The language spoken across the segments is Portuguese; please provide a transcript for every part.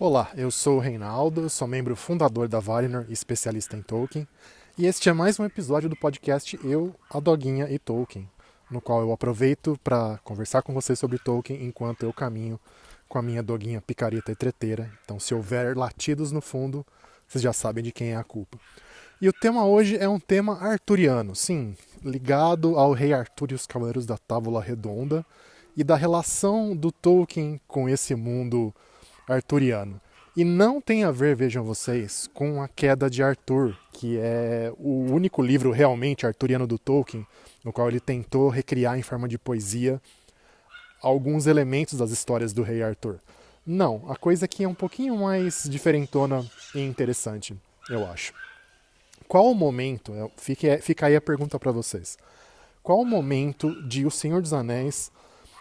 Olá, eu sou o Reinaldo, sou membro fundador da Valinor e especialista em Tolkien, e este é mais um episódio do podcast Eu, a Doguinha e Tolkien, no qual eu aproveito para conversar com vocês sobre Tolkien enquanto eu caminho com a minha doguinha picareta e treteira. Então, se houver latidos no fundo, vocês já sabem de quem é a culpa. E o tema hoje é um tema arturiano, sim, ligado ao Rei Arthur e os Cavaleiros da Távola Redonda e da relação do Tolkien com esse mundo arturiano. E não tem a ver, vejam vocês, com a Queda de Arthur, que é o único livro realmente arturiano do Tolkien, no qual ele tentou recriar em forma de poesia alguns elementos das histórias do Rei Arthur. Não, a coisa aqui é um pouquinho mais diferentona e interessante, eu acho. Qual o momento, fica aí a pergunta para vocês, qual o momento de O Senhor dos Anéis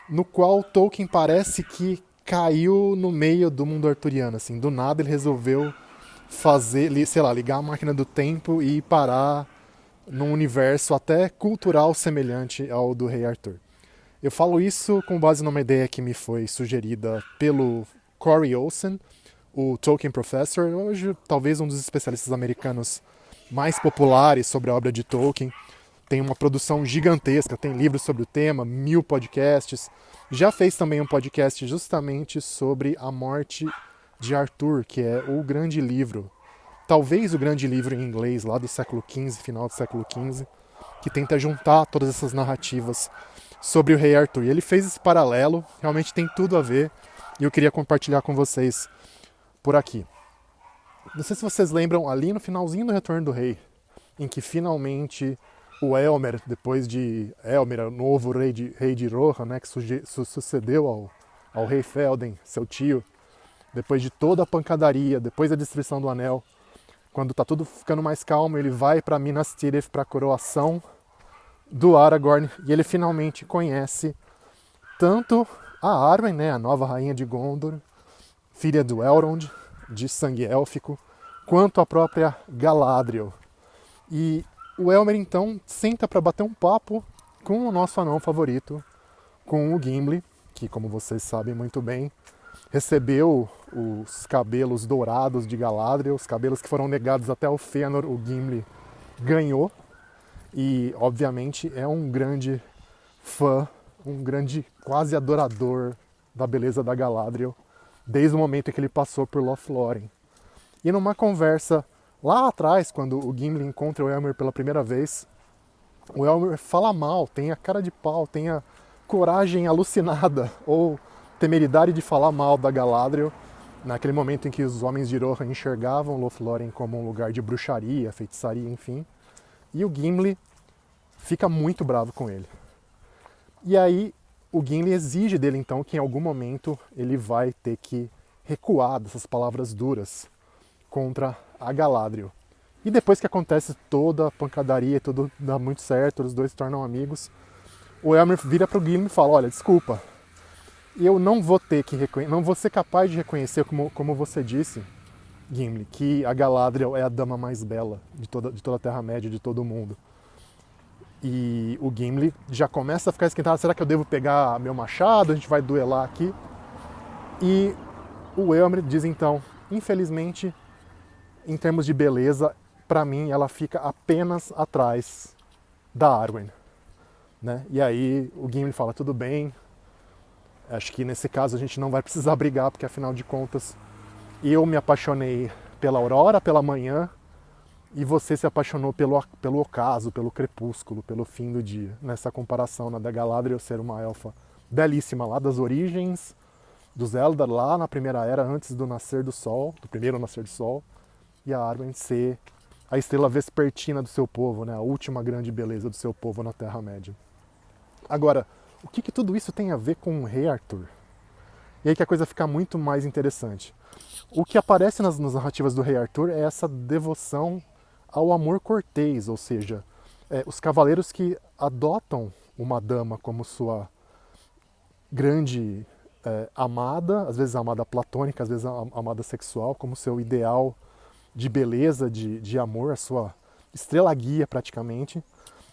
no qual Tolkien parece que caiu no meio do mundo arturiano, assim, do nada ele resolveu fazer, sei lá, ligar a máquina do tempo e parar num universo até cultural semelhante ao do Rei Arthur. Eu falo isso com base numa ideia que me foi sugerida pelo Corey Olsen, o Tolkien Professor, hoje talvez um dos especialistas americanos mais populares sobre a obra de Tolkien. Tem uma produção gigantesca, tem livros sobre o tema, 1000 podcasts. Já fez também um podcast justamente sobre a morte de Arthur, que é o grande livro, talvez o grande livro em inglês lá do século XV, final do século XV, que tenta juntar todas essas narrativas sobre o Rei Arthur. E ele fez esse paralelo, realmente tem tudo a ver, e eu queria compartilhar com vocês por aqui. Não sei se vocês lembram, ali no finalzinho do Retorno do Rei, em que finalmente o Elmer, depois de Elmer, o novo rei de Rohan, né, que sucedeu ao rei Felden, seu tio, depois de toda a pancadaria, depois da destruição do Anel, quando tá tudo ficando mais calmo, ele vai para Minas Tirith para a coroação do Aragorn e ele finalmente conhece tanto a Arwen, né, a nova rainha de Gondor, filha do Elrond, de sangue élfico, quanto a própria Galadriel. E o Elmer então senta para bater um papo com o nosso anão favorito, com o Gimli, que, como vocês sabem muito bem, recebeu os cabelos dourados de Galadriel, os cabelos que foram negados até ao Fëanor, o Gimli ganhou. E, obviamente, é um grande fã, um grande quase adorador da beleza da Galadriel, desde o momento em que ele passou por Lothlórien. E numa conversa lá atrás, quando o Gimli encontra o Elmer pela primeira vez, o Elmer fala mal, tem a cara de pau, tem a coragem alucinada ou temeridade de falar mal da Galadriel, naquele momento em que os homens de Rohan enxergavam Lothlórien como um lugar de bruxaria, feitiçaria, enfim. E o Gimli fica muito bravo com ele. E aí o Gimli exige dele então que em algum momento ele vai ter que recuar dessas palavras duras contra a Galadriel. E depois que acontece toda a pancadaria e tudo dá muito certo, os dois se tornam amigos, o Elmer vira pro Gimli e fala: olha, desculpa, eu não vou ter que não vou ser capaz de reconhecer, como você disse, Gimli, que a Galadriel é a dama mais bela de toda a Terra-média, de todo o mundo. E o Gimli já começa a ficar esquentado: será que eu devo pegar meu machado? A gente vai duelar aqui. E o Elmer diz então: infelizmente, em termos de beleza, para mim ela fica apenas atrás da Arwen, né? E aí o Gimli fala: tudo bem, acho que nesse caso a gente não vai precisar brigar, porque afinal de contas eu me apaixonei pela aurora, pela manhã, e você se apaixonou pelo ocaso, pelo crepúsculo, pelo fim do dia. Nessa comparação, né, da Galadriel ser uma elfa belíssima lá das origens dos Eldar, lá na Primeira Era, antes do nascer do sol, do primeiro nascer do sol, e a Arwen ser a estrela vespertina do seu povo, né, a última grande beleza do seu povo na Terra-média. Agora, o que tudo isso tem a ver com o Rei Arthur? E aí que a coisa fica muito mais interessante. O que aparece nas narrativas do Rei Arthur é essa devoção ao amor cortês, ou seja, os cavaleiros que adotam uma dama como sua grande amada, às vezes amada platônica, às vezes amada sexual, como seu ideal de beleza, de amor, a sua estrela guia praticamente.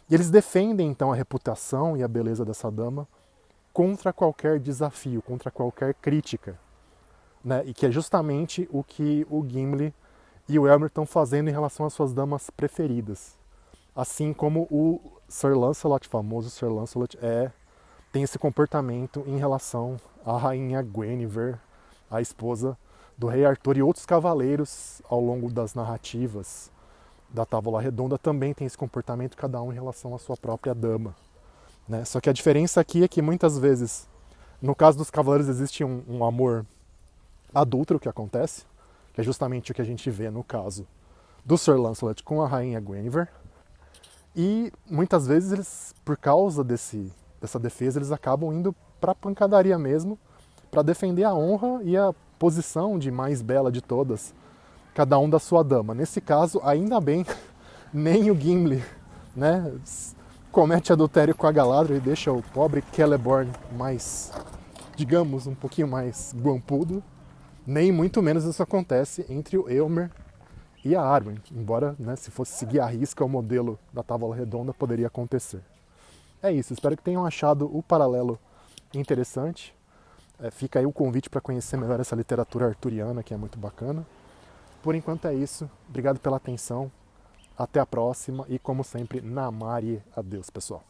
E eles defendem então a reputação e a beleza dessa dama contra qualquer desafio, contra qualquer crítica. né? E que é justamente o que o Gimli e o Elmer estão fazendo em relação às suas damas preferidas. Assim como o Sir Lancelot, famoso Sir Lancelot, tem esse comportamento em relação à rainha Guinevere, a esposa do rei Arthur, e outros cavaleiros ao longo das narrativas da Távola Redonda também tem esse comportamento, cada um em relação à sua própria dama, né? Só que a diferença aqui é que muitas vezes, no caso dos cavaleiros, existe um amor adúltero que acontece, que é justamente o que a gente vê no caso do Sir Lancelot com a rainha Guinevere, e muitas vezes eles, por causa dessa defesa, eles acabam indo pra pancadaria mesmo, para defender a honra e a posição de mais bela de todas, cada um da sua dama. Nesse caso, ainda bem, nem o Gimli, né, comete adultério com a Galadriel e deixa o pobre Celeborn mais, digamos, um pouquinho mais guampudo. Nem muito menos isso acontece entre o Eomer e a Arwen, embora, né, se fosse seguir à risca o modelo da Távola Redonda, poderia acontecer. É isso, espero que tenham achado o paralelo interessante. Fica aí o convite para conhecer melhor essa literatura arturiana, que é muito bacana. Por enquanto é isso, obrigado pela atenção, até a próxima e, como sempre, namare a Deus, pessoal.